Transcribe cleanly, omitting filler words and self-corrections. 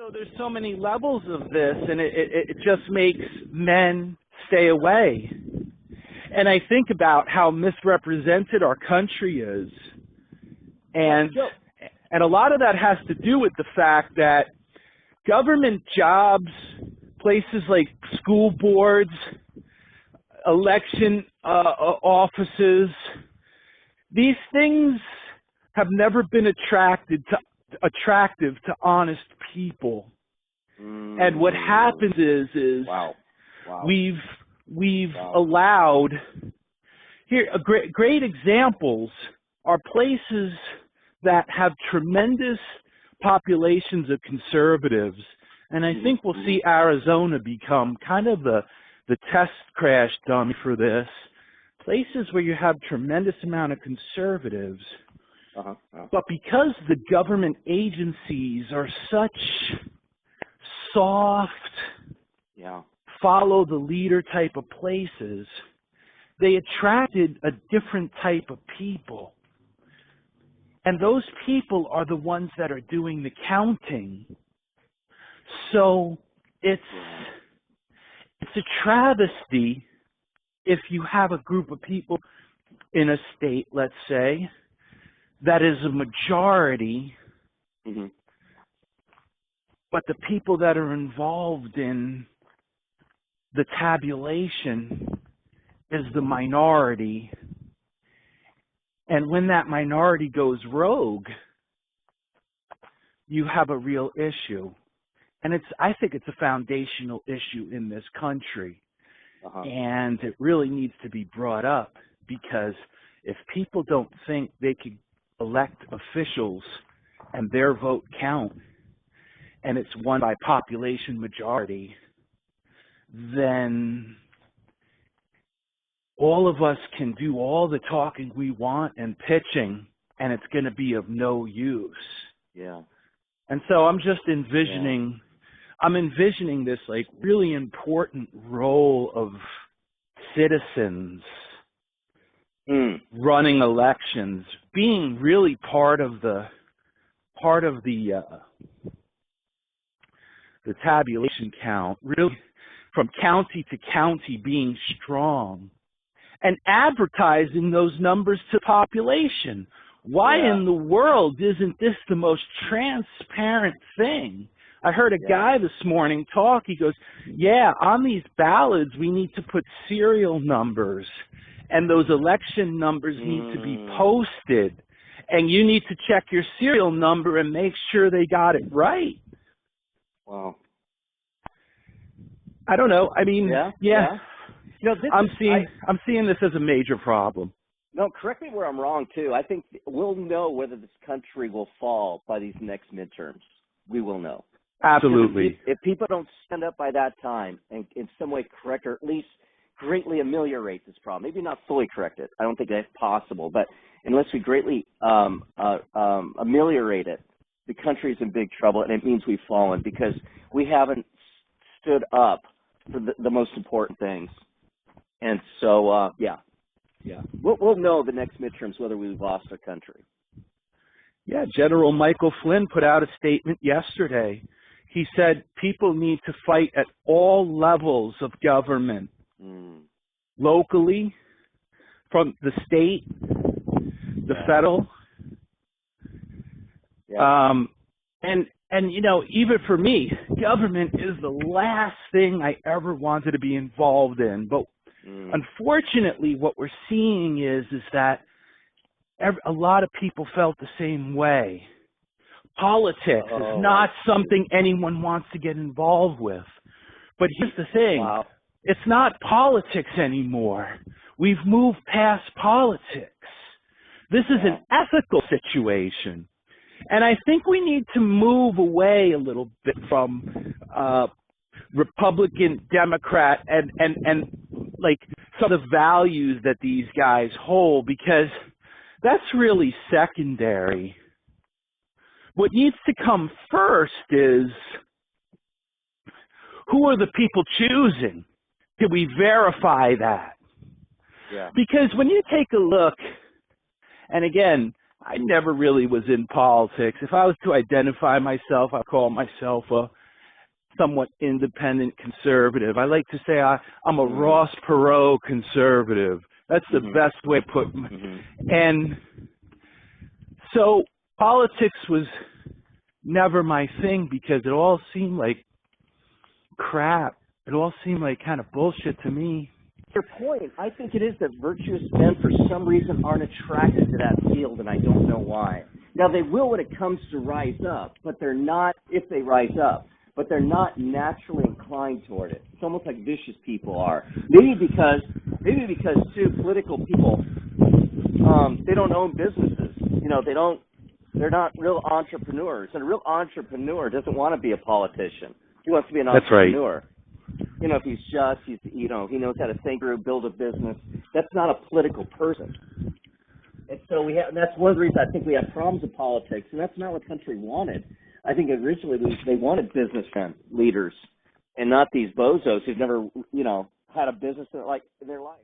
So there's so many levels of this, and it just makes men stay away. And I think about how misrepresented our country is. And a lot of that has to do with the fact that government jobs, places like school boards, election offices, these things have never been attractive to honest people. And what happens is we've allowed here great examples are places that have tremendous populations of conservatives, and I think we'll see Arizona become kind of the test crash dummy for this. Places where you have tremendous amount of conservatives, but because the government agencies are such soft, follow the leader type of places, they attracted a different type of people. And those people are the ones that are doing the counting. So it's a travesty if you have a group of people in a state, let's say, that is a majority, but the people that are involved in the tabulation is the minority. And when that minority goes rogue, you have a real issue. And I think it's a foundational issue in this country. And it really needs to be brought up, because if people don't think they could elect officials and their vote count, and it's won by population majority, then all of us can do all the talking we want and pitching, and it's going to be of no use. And so I'm just envisioning, I'm envisioning this like really important role of citizens running elections, being really part of the tabulation count, really from county to county being strong, and advertising those numbers to population. Why in the world isn't this the most transparent thing? I heard a guy this morning talk. He goes, on these ballots, we need to put serial numbers, and those election numbers need to be posted, and you need to check your serial number and make sure they got it right. Wow. I don't know. I mean, You know, I'm seeing this as a major problem. No, correct me where I'm wrong, too. I think we'll know whether this country will fall by these next midterms. We will know. Absolutely. If people don't stand up by that time and in some way correct, or at least greatly ameliorate this problem, maybe not fully correct it, I don't think that's possible, but unless we greatly ameliorate it, the country's in big trouble, and it means we've fallen because we haven't stood up for the most important things. And so, we'll know the next midterms whether we've lost our country. Yeah, General Michael Flynn put out a statement yesterday. He said people need to fight at all levels of government, locally, from the state, the federal. And you know, even for me, government is the last thing I ever wanted to be involved in. But unfortunately, what we're seeing is that a lot of people felt the same way. Politics is not something anyone wants to get involved with. But here's the thing. It's not politics anymore. We've moved past politics. This is an ethical situation. And I think we need to move away a little bit from Republican, Democrat, and like some of the values that these guys hold, because that's really secondary. What needs to come first is, who are the people choosing? Can we verify that? Because when you take a look, and again, I never really was in politics. If I was to identify myself, I call myself a somewhat independent conservative. I like to say I'm a Ross Perot conservative. That's the best way to put it. And so politics was never my thing because it all seemed like crap. It all seemed like kind of bullshit to me. Your point, I think it is that virtuous men for some reason aren't attracted to that field, and I don't know why. Now, they will when it comes to rise up, but they're not, if they rise up, but they're not naturally inclined toward it. It's almost like vicious people are. Maybe because too, political people, they don't own businesses. You know, they're not real entrepreneurs. And a real entrepreneur doesn't want to be a politician. He wants to be an entrepreneur. That's right. You know, if he's just, he knows how to think through, build a business. That's not a political person. And so that's one of the reasons I think we have problems with politics, and that's not what the country wanted. I think originally they wanted businessmen, leaders, and not these bozos who've never, had a business in their life.